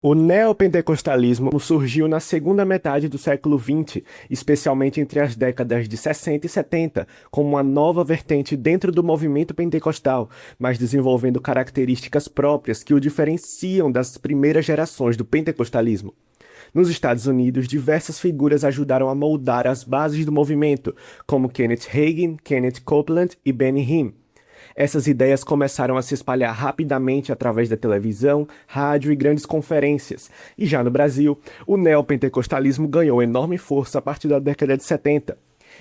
O neopentecostalismo surgiu na segunda metade do século XX, especialmente entre as décadas de 60 e 70, como uma nova vertente dentro do movimento pentecostal, mas desenvolvendo características próprias que o diferenciam das primeiras gerações do pentecostalismo. Nos Estados Unidos, diversas figuras ajudaram a moldar as bases do movimento, como Kenneth Hagin, Kenneth Copeland e Benny Hinn. Essas ideias começaram a se espalhar rapidamente através da televisão, rádio e grandes conferências. E já no Brasil, o neopentecostalismo ganhou enorme força a partir da década de 70.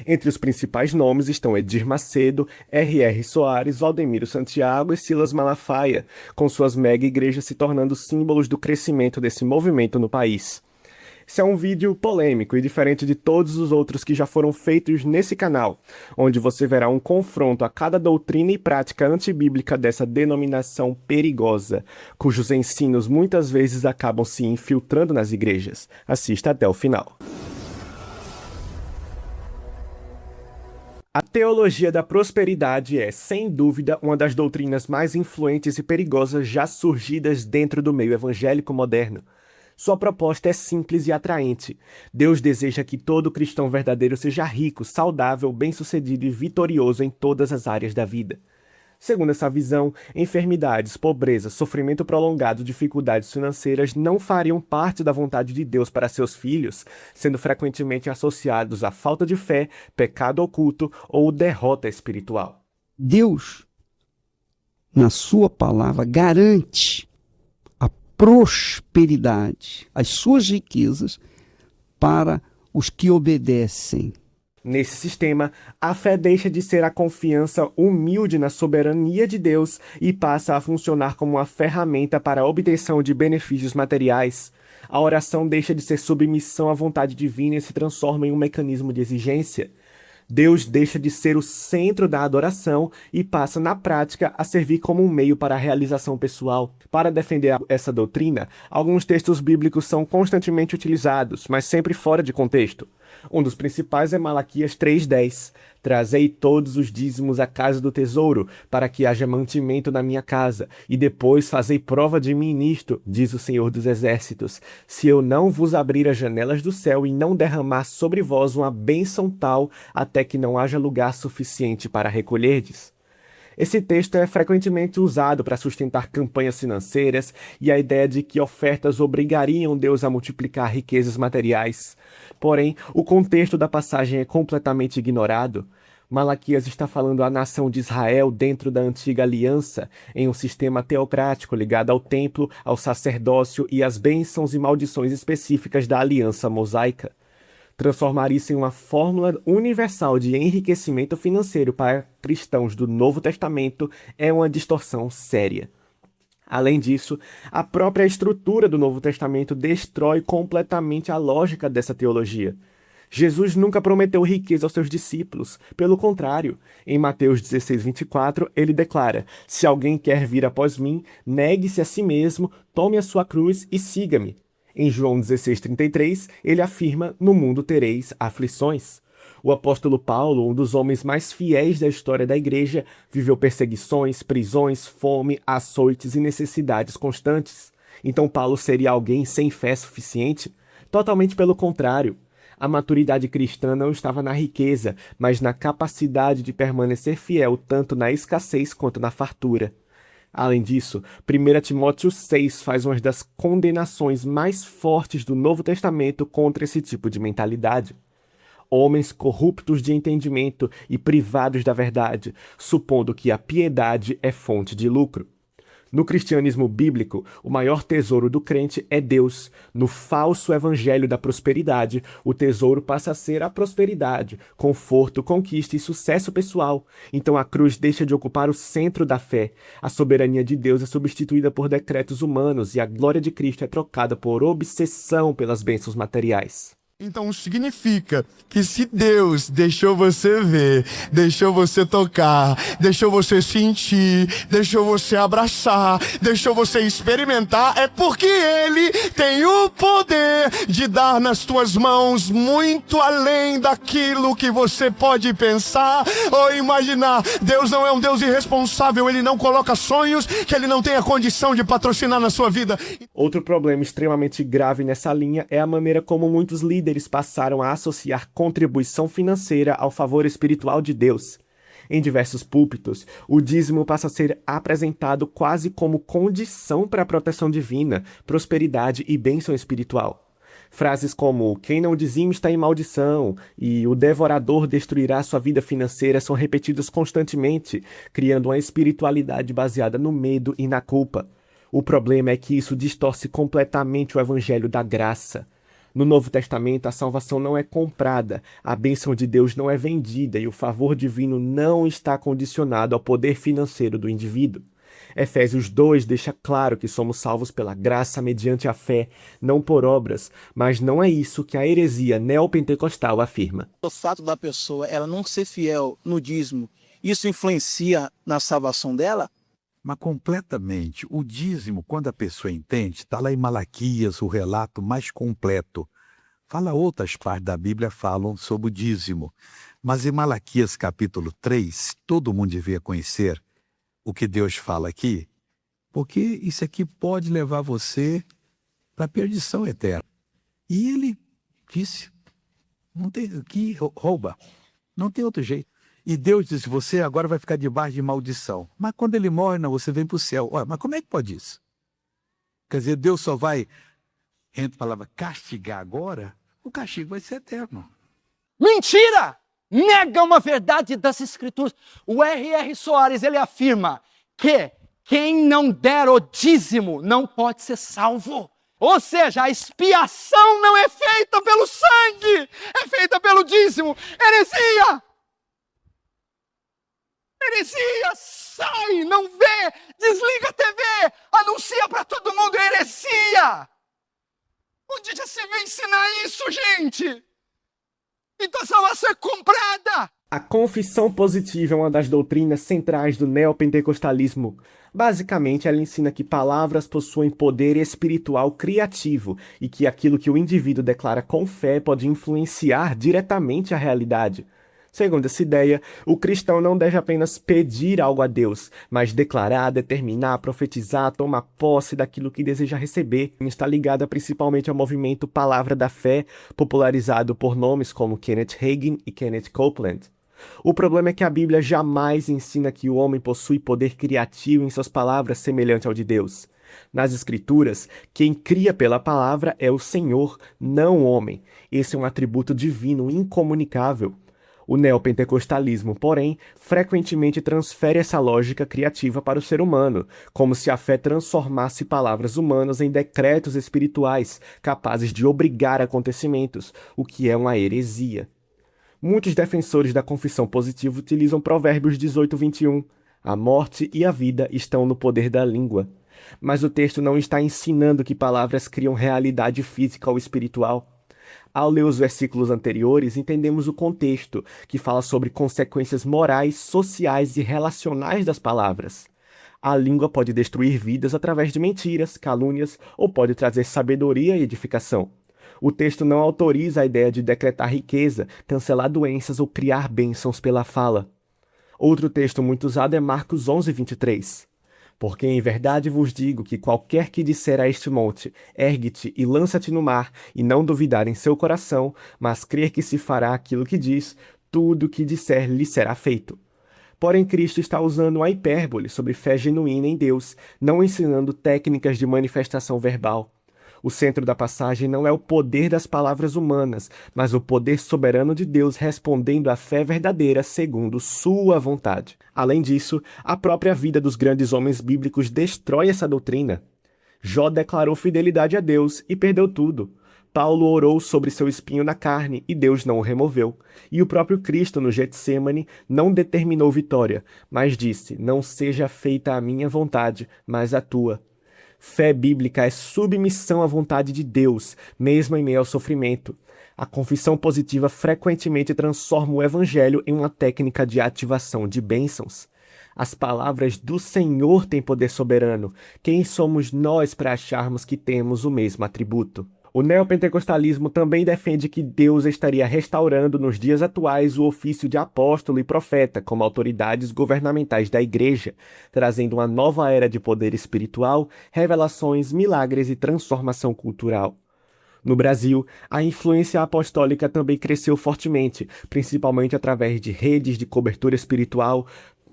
Entre os principais nomes estão Edir Macedo, R.R. Soares, Valdemiro Santiago e Silas Malafaia, com suas mega-igrejas se tornando símbolos do crescimento desse movimento no país. Esse é um vídeo polêmico e diferente de todos os outros que já foram feitos nesse canal, onde você verá um confronto a cada doutrina e prática antibíblica dessa denominação perigosa, cujos ensinos muitas vezes acabam se infiltrando nas igrejas. Assista até o final. A teologia da prosperidade é, sem dúvida, uma das doutrinas mais influentes e perigosas já surgidas dentro do meio evangélico moderno. Sua proposta é simples e atraente. Deus deseja que todo cristão verdadeiro seja rico, saudável, bem-sucedido e vitorioso em todas as áreas da vida. Segundo essa visão, enfermidades, pobreza, sofrimento prolongado, dificuldades financeiras não fariam parte da vontade de Deus para seus filhos, sendo frequentemente associados à falta de fé, pecado oculto ou derrota espiritual. Deus, na sua palavra, garante prosperidade, as suas riquezas para os que obedecem. Nesse sistema, a fé deixa de ser a confiança humilde na soberania de Deus e passa a funcionar como uma ferramenta para a obtenção de benefícios materiais. A oração deixa de ser submissão à vontade divina e se transforma em um mecanismo de exigência. Deus deixa de ser o centro da adoração e passa, na prática, a servir como um meio para a realização pessoal. Para defender essa doutrina, alguns textos bíblicos são constantemente utilizados, mas sempre fora de contexto. Um dos principais é Malaquias 3:10. Trazei todos os dízimos à casa do tesouro, para que haja mantimento na minha casa, e depois fazei prova de mim nisto, diz o Senhor dos Exércitos, se eu não vos abrir as janelas do céu e não derramar sobre vós uma bênção tal, até que não haja lugar suficiente para recolherdes. Esse texto é frequentemente usado para sustentar campanhas financeiras e a ideia de que ofertas obrigariam Deus a multiplicar riquezas materiais. Porém, o contexto da passagem é completamente ignorado. Malaquias está falando à nação de Israel dentro da antiga aliança, em um sistema teocrático ligado ao templo, ao sacerdócio e às bênçãos e maldições específicas da aliança mosaica. Transformar isso em uma fórmula universal de enriquecimento financeiro para cristãos do Novo Testamento é uma distorção séria. Além disso, a própria estrutura do Novo Testamento destrói completamente a lógica dessa teologia. Jesus nunca prometeu riqueza aos seus discípulos. Pelo contrário, em Mateus 16:24, ele declara: se alguém quer vir após mim, negue-se a si mesmo, tome a sua cruz e siga-me. Em João 16:33, ele afirma: no mundo tereis aflições. O apóstolo Paulo, um dos homens mais fiéis da história da igreja, viveu perseguições, prisões, fome, açoites e necessidades constantes. Então Paulo seria alguém sem fé suficiente? Totalmente pelo contrário. A maturidade cristã não estava na riqueza, mas na capacidade de permanecer fiel tanto na escassez quanto na fartura. Além disso, 1 Timóteo 6 faz uma das condenações mais fortes do Novo Testamento contra esse tipo de mentalidade. Homens corruptos de entendimento e privados da verdade, supondo que a piedade é fonte de lucro. No cristianismo bíblico, o maior tesouro do crente é Deus. No falso evangelho da prosperidade, o tesouro passa a ser a prosperidade, conforto, conquista e sucesso pessoal. Então a cruz deixa de ocupar o centro da fé. A soberania de Deus é substituída por decretos humanos e a glória de Cristo é trocada por obsessão pelas bênçãos materiais. Então significa que se Deus deixou você ver, deixou você tocar, deixou você sentir, deixou você abraçar, deixou você experimentar, é porque Ele tem o poder de dar nas tuas mãos muito além daquilo que você pode pensar ou imaginar. Deus não é um Deus irresponsável, Ele não coloca sonhos que Ele não tenha condição de patrocinar na sua vida. Outro problema extremamente grave nessa linha é a maneira como muitos líderes passaram a associar contribuição financeira ao favor espiritual de Deus. Em diversos púlpitos, o dízimo passa a ser apresentado quase como condição para a proteção divina, prosperidade e bênção espiritual. Frases como "quem não dizima está em maldição" e "o devorador destruirá sua vida financeira" são repetidos constantemente, criando uma espiritualidade baseada no medo e na culpa. O problema é que isso distorce completamente o evangelho da graça. No Novo Testamento, a salvação não é comprada, a bênção de Deus não é vendida e o favor divino não está condicionado ao poder financeiro do indivíduo. Efésios 2 deixa claro que somos salvos pela graça mediante a fé, não por obras, mas não é isso que a heresia neopentecostal afirma. O fato da pessoa ela não ser fiel no dízimo, isso influencia na salvação dela? Mas completamente. O dízimo, quando a pessoa entende, está lá em Malaquias, o relato mais completo. Outras partes da Bíblia falam sobre o dízimo. Mas em Malaquias capítulo 3, todo mundo devia conhecer o que Deus fala aqui, porque isso aqui pode levar você para a perdição eterna. E ele disse, não tem que rouba, não tem outro jeito. E Deus disse, você agora vai ficar debaixo de maldição. Mas quando ele morre, não, você vem para o céu. Olha, mas como é que pode isso? Quer dizer, Deus só vai, entre a palavra, castigar agora? O castigo vai ser eterno. Mentira! Nega uma verdade das Escrituras. O R.R. Soares, ele afirma que quem não der o dízimo não pode ser salvo. Ou seja, a expiação não é feita pelo sangue, é feita pelo dízimo. Heresia! Heresia, sai, não vê, desliga a TV, anuncia para todo mundo, heresia! Onde já se vê ensinar isso, gente? Então a salvação é comprada! A confissão positiva é uma das doutrinas centrais do neopentecostalismo. Basicamente, ela ensina que palavras possuem poder espiritual criativo e que aquilo que o indivíduo declara com fé pode influenciar diretamente a realidade. Segundo essa ideia, o cristão não deve apenas pedir algo a Deus, mas declarar, determinar, profetizar, tomar posse daquilo que deseja receber. Está ligada principalmente ao movimento Palavra da Fé, popularizado por nomes como Kenneth Hagin e Kenneth Copeland. O problema é que a Bíblia jamais ensina que o homem possui poder criativo em suas palavras semelhante ao de Deus. Nas Escrituras, quem cria pela palavra é o Senhor, não o homem. Esse é um atributo divino incomunicável. O neopentecostalismo, porém, frequentemente transfere essa lógica criativa para o ser humano, como se a fé transformasse palavras humanas em decretos espirituais, capazes de obrigar acontecimentos, o que é uma heresia. Muitos defensores da confissão positiva utilizam Provérbios 18:21. A morte e a vida estão no poder da língua. Mas o texto não está ensinando que palavras criam realidade física ou espiritual. Ao ler os versículos anteriores, entendemos o contexto, que fala sobre consequências morais, sociais e relacionais das palavras. A língua pode destruir vidas através de mentiras, calúnias, ou pode trazer sabedoria e edificação. O texto não autoriza a ideia de decretar riqueza, cancelar doenças ou criar bênçãos pela fala. Outro texto muito usado é Marcos 11:23. Porque em verdade vos digo que qualquer que disser a este monte, ergue-te e lança-te no mar, e não duvidar em seu coração, mas crer que se fará aquilo que diz, tudo o que disser lhe será feito. Porém, Cristo está usando uma hipérbole sobre fé genuína em Deus, não ensinando técnicas de manifestação verbal. O centro da passagem não é o poder das palavras humanas, mas o poder soberano de Deus respondendo à fé verdadeira segundo sua vontade. Além disso, a própria vida dos grandes homens bíblicos destrói essa doutrina. Jó declarou fidelidade a Deus e perdeu tudo. Paulo orou sobre seu espinho na carne e Deus não o removeu. E o próprio Cristo, no Getsêmani, não determinou vitória, mas disse, não seja feita a minha vontade, mas a tua. Fé bíblica é submissão à vontade de Deus, mesmo em meio ao sofrimento. A confissão positiva frequentemente transforma o evangelho em uma técnica de ativação de bênçãos. As palavras do Senhor têm poder soberano. Quem somos nós para acharmos que temos o mesmo atributo? O neopentecostalismo também defende que Deus estaria restaurando nos dias atuais o ofício de apóstolo e profeta como autoridades governamentais da Igreja, trazendo uma nova era de poder espiritual, revelações, milagres e transformação cultural. No Brasil, a influência apostólica também cresceu fortemente, principalmente através de redes de cobertura espiritual,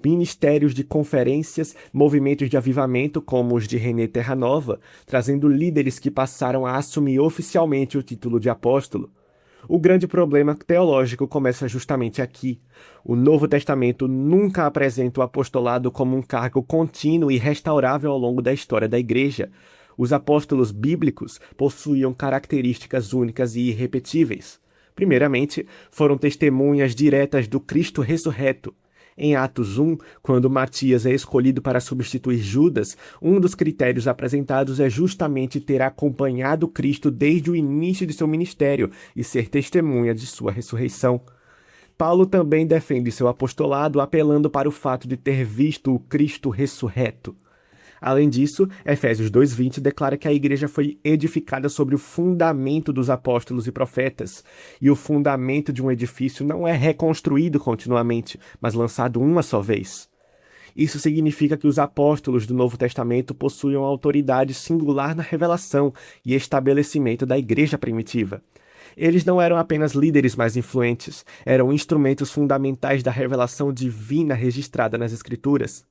ministérios de conferências, movimentos de avivamento como os de René Terranova, trazendo líderes que passaram a assumir oficialmente o título de apóstolo. O grande problema teológico começa justamente aqui. O Novo Testamento nunca apresenta o apostolado como um cargo contínuo e restaurável ao longo da história da Igreja. Os apóstolos bíblicos possuíam características únicas e irrepetíveis. Primeiramente, foram testemunhas diretas do Cristo ressurreto. Em Atos 1, quando Matias é escolhido para substituir Judas, um dos critérios apresentados é justamente ter acompanhado Cristo desde o início de seu ministério e ser testemunha de sua ressurreição. Paulo também defende seu apostolado apelando para o fato de ter visto o Cristo ressurreto. Além disso, Efésios 2:20 declara que a igreja foi edificada sobre o fundamento dos apóstolos e profetas, e o fundamento de um edifício não é reconstruído continuamente, mas lançado uma só vez. Isso significa que os apóstolos do Novo Testamento possuíam autoridade singular na revelação e estabelecimento da igreja primitiva. Eles não eram apenas líderes mais influentes, eram instrumentos fundamentais da revelação divina registrada nas Escrituras.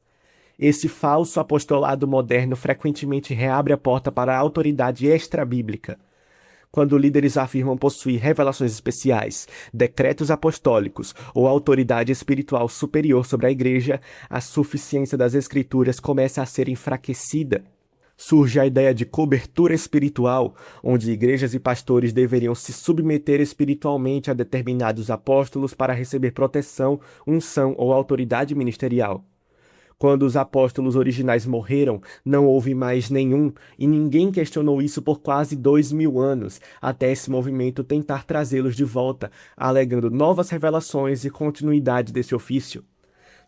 Esse falso apostolado moderno frequentemente reabre a porta para a autoridade extra-bíblica. Quando líderes afirmam possuir revelações especiais, decretos apostólicos ou autoridade espiritual superior sobre a igreja, a suficiência das Escrituras começa a ser enfraquecida. Surge a ideia de cobertura espiritual, onde igrejas e pastores deveriam se submeter espiritualmente a determinados apóstolos para receber proteção, unção ou autoridade ministerial. Quando os apóstolos originais morreram, não houve mais nenhum, e ninguém questionou isso por quase 2000 anos, até esse movimento tentar trazê-los de volta, alegando novas revelações e continuidade desse ofício.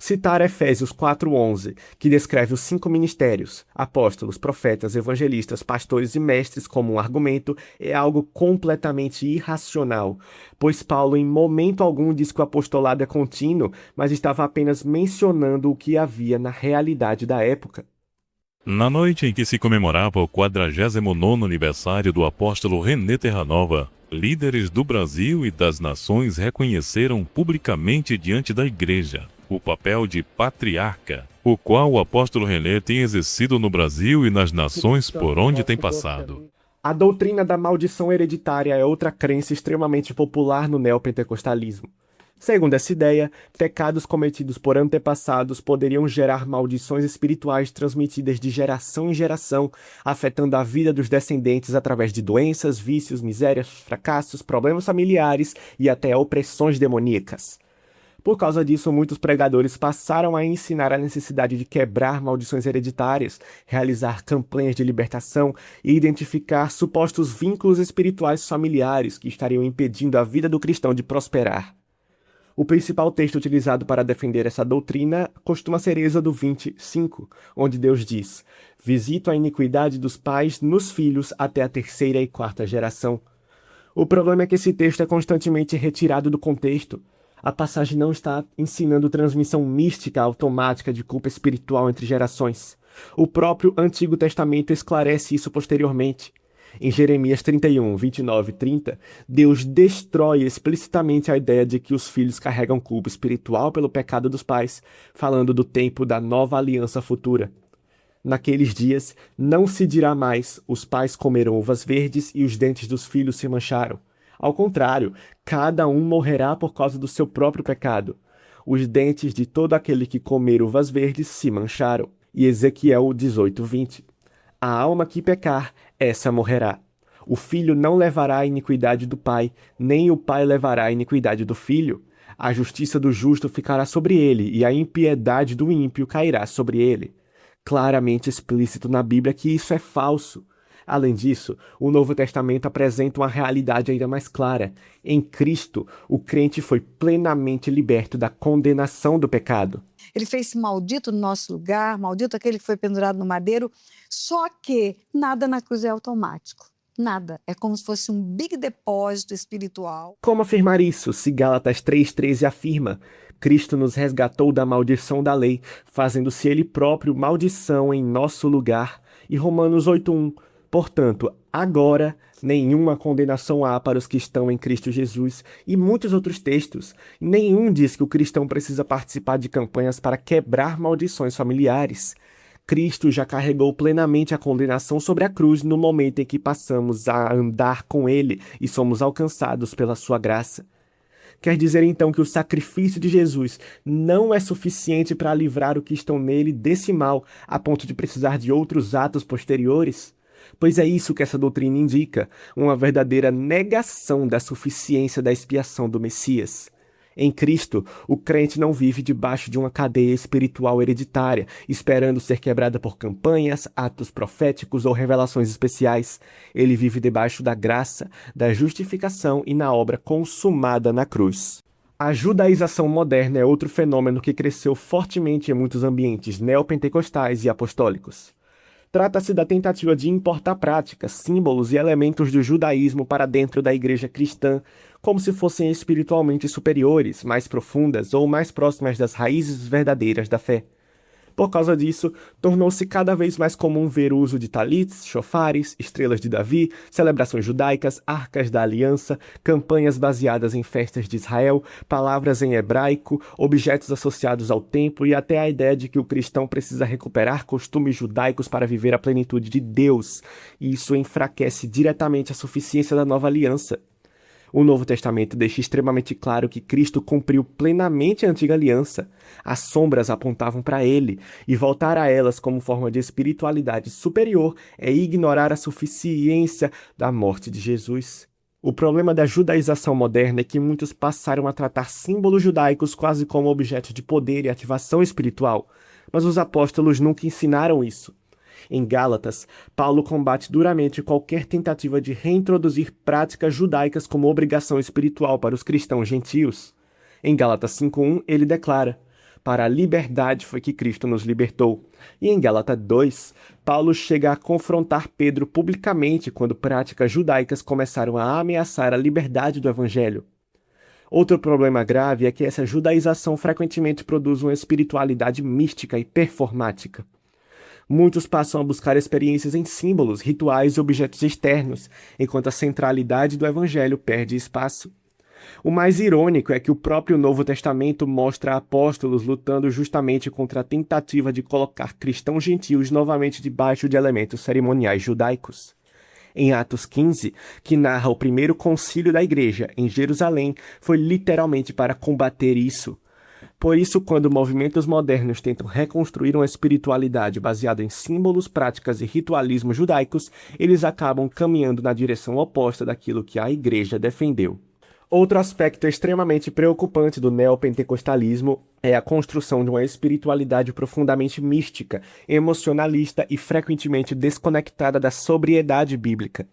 Citar Efésios 4:11, que descreve os 5 ministérios, apóstolos, profetas, evangelistas, pastores e mestres como um argumento, é algo completamente irracional, pois Paulo em momento algum diz que o apostolado é contínuo, mas estava apenas mencionando o que havia na realidade da época. Na noite em que se comemorava o 49º aniversário do apóstolo René Terranova, líderes do Brasil e das nações reconheceram publicamente diante da igreja o papel de patriarca, o qual o apóstolo René tem exercido no Brasil e nas nações por onde tem passado. A doutrina da maldição hereditária é outra crença extremamente popular no neopentecostalismo. Segundo essa ideia, pecados cometidos por antepassados poderiam gerar maldições espirituais transmitidas de geração em geração, afetando a vida dos descendentes através de doenças, vícios, misérias, fracassos, problemas familiares e até opressões demoníacas. Por causa disso, muitos pregadores passaram a ensinar a necessidade de quebrar maldições hereditárias, realizar campanhas de libertação e identificar supostos vínculos espirituais familiares que estariam impedindo a vida do cristão de prosperar. O principal texto utilizado para defender essa doutrina costuma ser Êxodo 20:5, onde Deus diz: "Visito a iniquidade dos pais nos filhos até a 3ª e 4ª geração." O problema é que esse texto é constantemente retirado do contexto. A passagem não está ensinando transmissão mística automática de culpa espiritual entre gerações. O próprio Antigo Testamento esclarece isso posteriormente. Em Jeremias 31, 29 e 30, Deus destrói explicitamente a ideia de que os filhos carregam culpa espiritual pelo pecado dos pais, falando do tempo da nova aliança futura. Naqueles dias, não se dirá mais, os pais comeram uvas verdes e os dentes dos filhos se mancharam. Ao contrário, cada um morrerá por causa do seu próprio pecado. Os dentes de todo aquele que comer uvas verdes se mancharam. E Ezequiel 18:20. A alma que pecar, essa morrerá. O filho não levará a iniquidade do pai, nem o pai levará a iniquidade do filho. A justiça do justo ficará sobre ele, e a impiedade do ímpio cairá sobre ele. Claramente explícito na Bíblia que isso é falso. Além disso, o Novo Testamento apresenta uma realidade ainda mais clara. Em Cristo, o crente foi plenamente liberto da condenação do pecado. Ele fez maldito no nosso lugar, maldito aquele que foi pendurado no madeiro. Só que nada na cruz é automático. Nada. É como se fosse um big depósito espiritual. Como afirmar isso se Gálatas 3,13 afirma: Cristo nos resgatou da maldição da lei, fazendo-se ele próprio maldição em nosso lugar. E Romanos 8,1: Portanto, agora nenhuma condenação há para os que estão em Cristo Jesus. E muitos outros textos. Nenhum diz que o cristão precisa participar de campanhas para quebrar maldições familiares. Cristo já carregou plenamente a condenação sobre a cruz no momento em que passamos a andar com Ele e somos alcançados pela sua graça. Quer dizer então que o sacrifício de Jesus não é suficiente para livrar os que estão nele desse mal, a ponto de precisar de outros atos posteriores? Pois é isso que essa doutrina indica, uma verdadeira negação da suficiência da expiação do Messias. Em Cristo, o crente não vive debaixo de uma cadeia espiritual hereditária, esperando ser quebrada por campanhas, atos proféticos ou revelações especiais. Ele vive debaixo da graça, da justificação e na obra consumada na cruz. A judaização moderna é outro fenômeno que cresceu fortemente em muitos ambientes neopentecostais e apostólicos. Trata-se da tentativa de importar práticas, símbolos e elementos do judaísmo para dentro da igreja cristã, como se fossem espiritualmente superiores, mais profundas ou mais próximas das raízes verdadeiras da fé. Por causa disso, tornou-se cada vez mais comum ver o uso de talits, chofares, estrelas de Davi, celebrações judaicas, arcas da aliança, campanhas baseadas em festas de Israel, palavras em hebraico, objetos associados ao templo e até a ideia de que o cristão precisa recuperar costumes judaicos para viver a plenitude de Deus. E isso enfraquece diretamente a suficiência da nova aliança. O Novo Testamento deixa extremamente claro que Cristo cumpriu plenamente a antiga aliança. As sombras apontavam para ele, e voltar a elas como forma de espiritualidade superior é ignorar a suficiência da morte de Jesus. O problema da judaização moderna é que muitos passaram a tratar símbolos judaicos quase como objetos de poder e ativação espiritual, mas os apóstolos nunca ensinaram isso. Em Gálatas, Paulo combate duramente qualquer tentativa de reintroduzir práticas judaicas como obrigação espiritual para os cristãos gentios. Em Gálatas 5:1, ele declara: para a liberdade foi que Cristo nos libertou. E em Gálatas 2, Paulo chega a confrontar Pedro publicamente quando práticas judaicas começaram a ameaçar a liberdade do evangelho. Outro problema grave é que essa judaização frequentemente produz uma espiritualidade mística e performática. Muitos passam a buscar experiências em símbolos, rituais e objetos externos, enquanto a centralidade do evangelho perde espaço. O mais irônico é que o próprio Novo Testamento mostra apóstolos lutando justamente contra a tentativa de colocar cristãos gentios novamente debaixo de elementos cerimoniais judaicos. Em Atos 15, que narra o primeiro concílio da igreja em Jerusalém, foi literalmente para combater isso. Por isso, quando movimentos modernos tentam reconstruir uma espiritualidade baseada em símbolos, práticas e ritualismos judaicos, eles acabam caminhando na direção oposta daquilo que a igreja defendeu. Outro aspecto extremamente preocupante do neopentecostalismo é a construção de uma espiritualidade profundamente mística, emocionalista e frequentemente desconectada da sobriedade bíblica.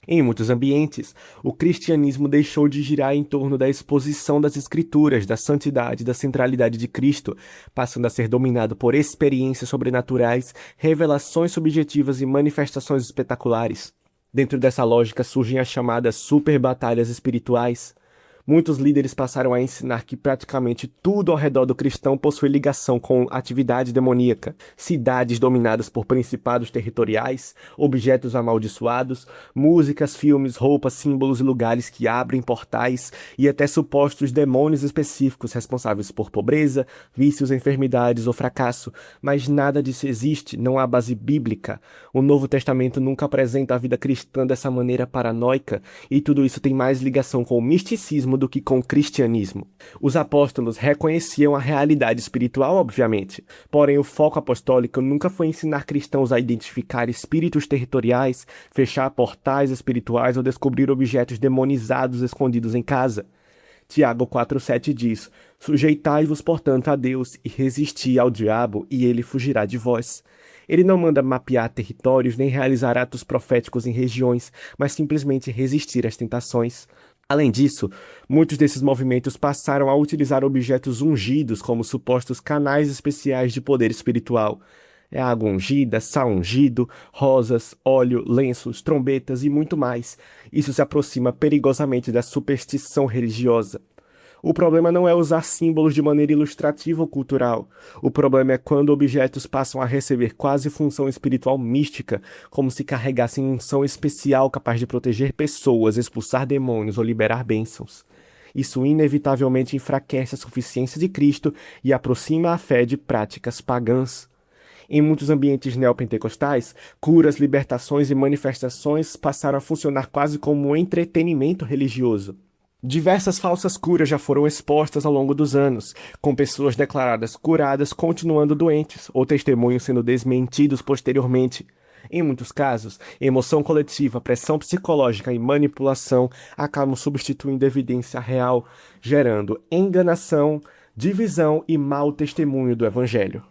Em muitos ambientes, o cristianismo deixou de girar em torno da exposição das escrituras, da santidade e da centralidade de Cristo, passando a ser dominado por experiências sobrenaturais, revelações subjetivas e manifestações espetaculares. Dentro dessa lógica surgem as chamadas super batalhas espirituais. Muitos líderes passaram a ensinar que praticamente tudo ao redor do cristão possui ligação com atividade demoníaca, cidades dominadas por principados territoriais, objetos amaldiçoados, músicas, filmes, roupas, símbolos e lugares que abrem portais e até supostos demônios específicos responsáveis por pobreza, vícios, enfermidades ou fracasso. Mas nada disso existe, não há base bíblica. O Novo Testamento nunca apresenta a vida cristã dessa maneira paranoica e tudo isso tem mais ligação com o misticismo do que com o cristianismo. Os apóstolos reconheciam a realidade espiritual, obviamente, porém o foco apostólico nunca foi ensinar cristãos a identificar espíritos territoriais, fechar portais espirituais ou descobrir objetos demonizados escondidos em casa. Tiago 4,7 diz: sujeitai-vos, portanto, a Deus e resisti ao diabo, e ele fugirá de vós. Ele não manda mapear territórios nem realizar atos proféticos em regiões, mas simplesmente resistir às tentações. Além disso, muitos desses movimentos passaram a utilizar objetos ungidos como supostos canais especiais de poder espiritual. É água ungida, sal ungido, rosas, óleo, lenços, trombetas e muito mais. Isso se aproxima perigosamente da superstição religiosa. O problema não é usar símbolos de maneira ilustrativa ou cultural. O problema é quando objetos passam a receber quase função espiritual mística, como se carregassem unção especial capaz de proteger pessoas, expulsar demônios ou liberar bênçãos. Isso inevitavelmente enfraquece a suficiência de Cristo e aproxima a fé de práticas pagãs. Em muitos ambientes neopentecostais, curas, libertações e manifestações passaram a funcionar quase como um entretenimento religioso. Diversas falsas curas já foram expostas ao longo dos anos, com pessoas declaradas curadas continuando doentes, ou testemunhos sendo desmentidos posteriormente. Em muitos casos, emoção coletiva, pressão psicológica e manipulação acabam substituindo evidência real, gerando enganação, divisão e mau testemunho do Evangelho.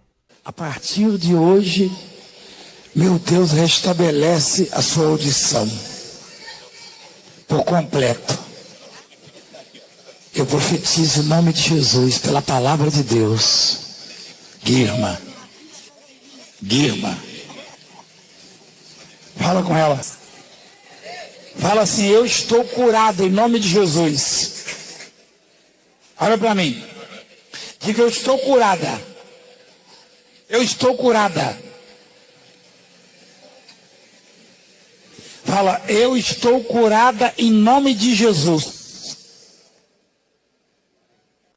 A partir de hoje, meu Deus restabelece a sua audição por completo. Eu profetizo em nome de Jesus, pela palavra de Deus. Guirma. Fala com ela. Fala assim: eu estou curada em nome de Jesus. Olha para mim. Diga: eu estou curada. Eu estou curada. Fala: eu estou curada em nome de Jesus.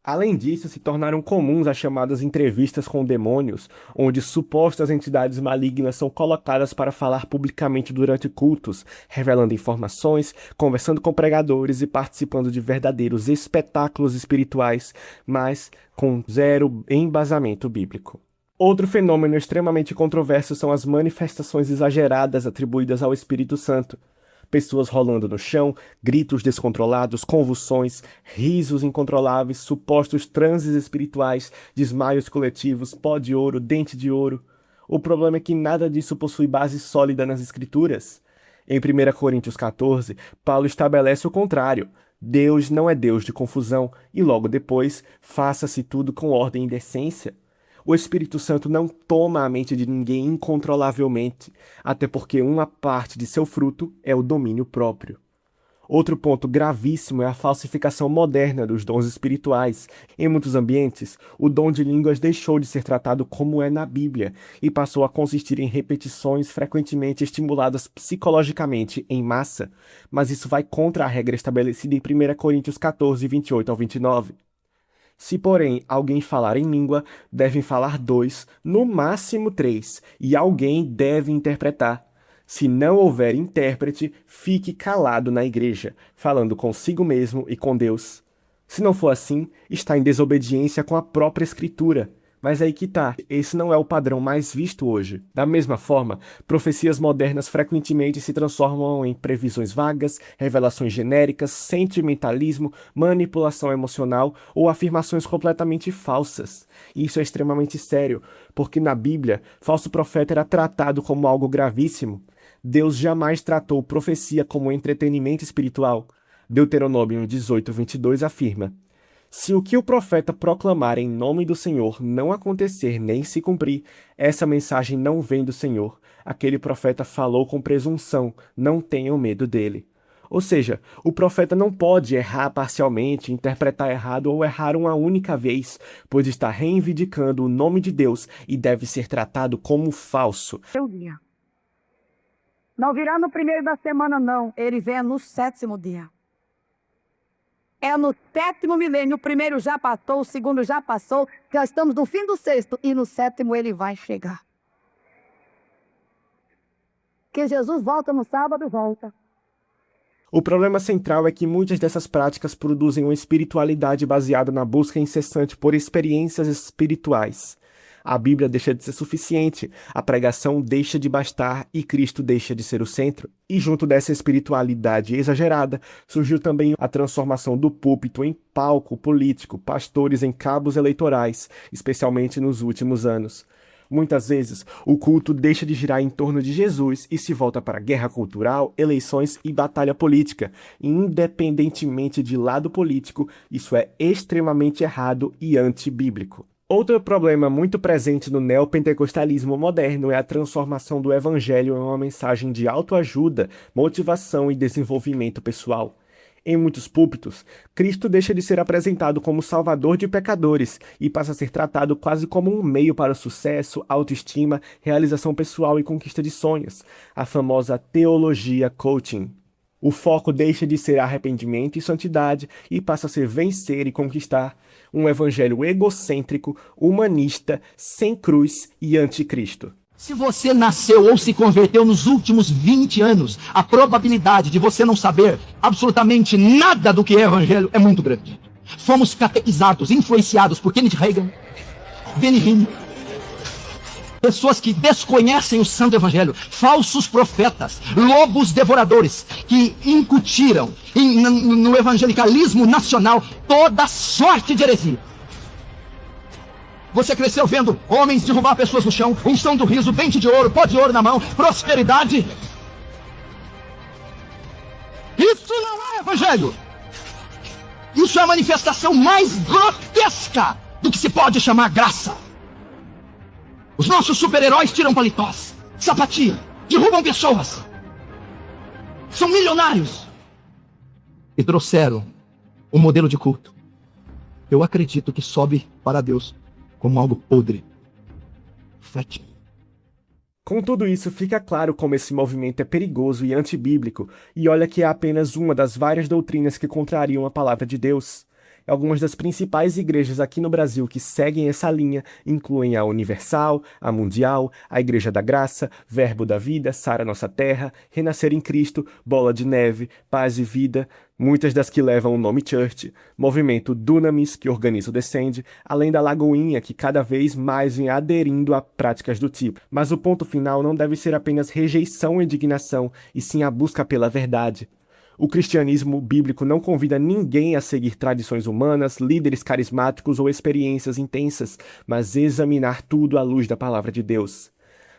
Além disso, se tornaram comuns as chamadas entrevistas com demônios, onde supostas entidades malignas são colocadas para falar publicamente durante cultos, revelando informações, conversando com pregadores e participando de verdadeiros espetáculos espirituais, mas com zero embasamento bíblico. Outro fenômeno extremamente controverso são as manifestações exageradas atribuídas ao Espírito Santo. Pessoas rolando no chão, gritos descontrolados, convulsões, risos incontroláveis, supostos transes espirituais, desmaios coletivos, pó de ouro, dente de ouro. O problema é que nada disso possui base sólida nas Escrituras. Em 1 Coríntios 14, Paulo estabelece o contrário. Deus não é Deus de confusão, e logo depois, faça-se tudo com ordem e decência. O Espírito Santo não toma a mente de ninguém incontrolavelmente, até porque uma parte de seu fruto é o domínio próprio. Outro ponto gravíssimo é a falsificação moderna dos dons espirituais. Em muitos ambientes, o dom de línguas deixou de ser tratado como é na Bíblia e passou a consistir em repetições frequentemente estimuladas psicologicamente em massa, mas isso vai contra a regra estabelecida em 1 Coríntios 14, 28 ao 29. Se, porém, alguém falar em língua, devem falar 2, no máximo 3, e alguém deve interpretar. Se não houver intérprete, fique calado na igreja, falando consigo mesmo e com Deus. Se não for assim, está em desobediência com a própria Escritura. Mas aí que tá, esse não é o padrão mais visto hoje. Da mesma forma, profecias modernas frequentemente se transformam em previsões vagas, revelações genéricas, sentimentalismo, manipulação emocional ou afirmações completamente falsas. E isso é extremamente sério, porque na Bíblia, falso profeta era tratado como algo gravíssimo. Deus jamais tratou profecia como entretenimento espiritual. Deuteronômio 18, 22 afirma: se o que o profeta proclamar em nome do Senhor não acontecer nem se cumprir, essa mensagem não vem do Senhor. Aquele profeta falou com presunção, não tenham medo dele. Ou seja, o profeta não pode errar parcialmente, interpretar errado ou errar uma única vez, pois está reivindicando o nome de Deus e deve ser tratado como falso. Seu dia. Não virá no primeiro da semana, não. Ele vem no 7º dia. É no 7º milênio, o primeiro já passou, o segundo já passou, já estamos no fim do 6º, e no 7º ele vai chegar. Que Jesus volta no sábado, volta. O problema central é que muitas dessas práticas produzem uma espiritualidade baseada na busca incessante por experiências espirituais. A Bíblia deixa de ser suficiente, a pregação deixa de bastar e Cristo deixa de ser o centro. E junto dessa espiritualidade exagerada, surgiu também a transformação do púlpito em palco político, pastores em cabos eleitorais, especialmente nos últimos anos. Muitas vezes, o culto deixa de girar em torno de Jesus e se volta para guerra cultural, eleições e batalha política. Independentemente de lado político, isso é extremamente errado e antibíblico. Outro problema muito presente no neopentecostalismo moderno é a transformação do evangelho em uma mensagem de autoajuda, motivação e desenvolvimento pessoal. Em muitos púlpitos, Cristo deixa de ser apresentado como salvador de pecadores e passa a ser tratado quase como um meio para o sucesso, autoestima, realização pessoal e conquista de sonhos, a famosa teologia coaching. O foco deixa de ser arrependimento e santidade e passa a ser vencer e conquistar, um evangelho egocêntrico, humanista, sem cruz e anticristo. Se você nasceu ou se converteu nos últimos 20 anos, a probabilidade de você não saber absolutamente nada do que é evangelho é muito grande. Fomos catequizados, influenciados por Kenneth Reagan, Benny Hinn, pessoas que desconhecem o santo evangelho, falsos profetas, lobos devoradores, que incutiram no evangelicalismo nacional toda sorte de heresia. Você cresceu vendo homens derrubar pessoas no chão, unção do riso, dente de ouro, pó de ouro na mão, prosperidade. Isso não é evangelho. Isso é a manifestação mais grotesca do que se pode chamar graça. Os nossos super-heróis tiram paletós, sapatiam, derrubam pessoas. São milionários. E trouxeram um modelo de culto. Eu acredito que sobe para Deus como algo podre, fétido. Com tudo isso, fica claro como esse movimento é perigoso e antibíblico, e olha que é apenas uma das várias doutrinas que contrariam a palavra de Deus. Algumas das principais igrejas aqui no Brasil que seguem essa linha incluem a Universal, a Mundial, a Igreja da Graça, Verbo da Vida, Sara Nossa Terra, Renascer em Cristo, Bola de Neve, Paz e Vida, muitas das que levam o nome Church, Movimento Dunamis, que organiza o Descende, além da Lagoinha, que cada vez mais vem aderindo a práticas do tipo. Mas o ponto final não deve ser apenas rejeição e indignação, e sim a busca pela verdade. O cristianismo bíblico não convida ninguém a seguir tradições humanas, líderes carismáticos ou experiências intensas, mas examinar tudo à luz da palavra de Deus.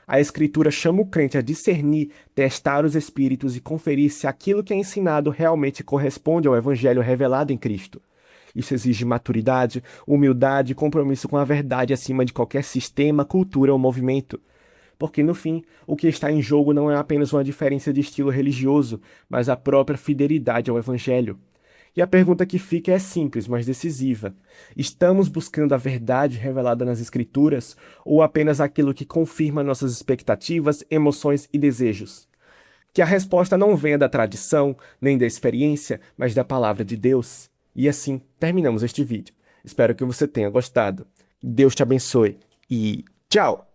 A Escritura chama o crente a discernir, testar os espíritos e conferir se aquilo que é ensinado realmente corresponde ao evangelho revelado em Cristo. Isso exige maturidade, humildade e compromisso com a verdade acima de qualquer sistema, cultura ou movimento. Porque, no fim, o que está em jogo não é apenas uma diferença de estilo religioso, mas a própria fidelidade ao Evangelho. E a pergunta que fica é simples, mas decisiva. Estamos buscando a verdade revelada nas Escrituras ou apenas aquilo que confirma nossas expectativas, emoções e desejos? Que a resposta não venha da tradição, nem da experiência, mas da palavra de Deus. E assim, terminamos este vídeo. Espero que você tenha gostado. Deus te abençoe e tchau!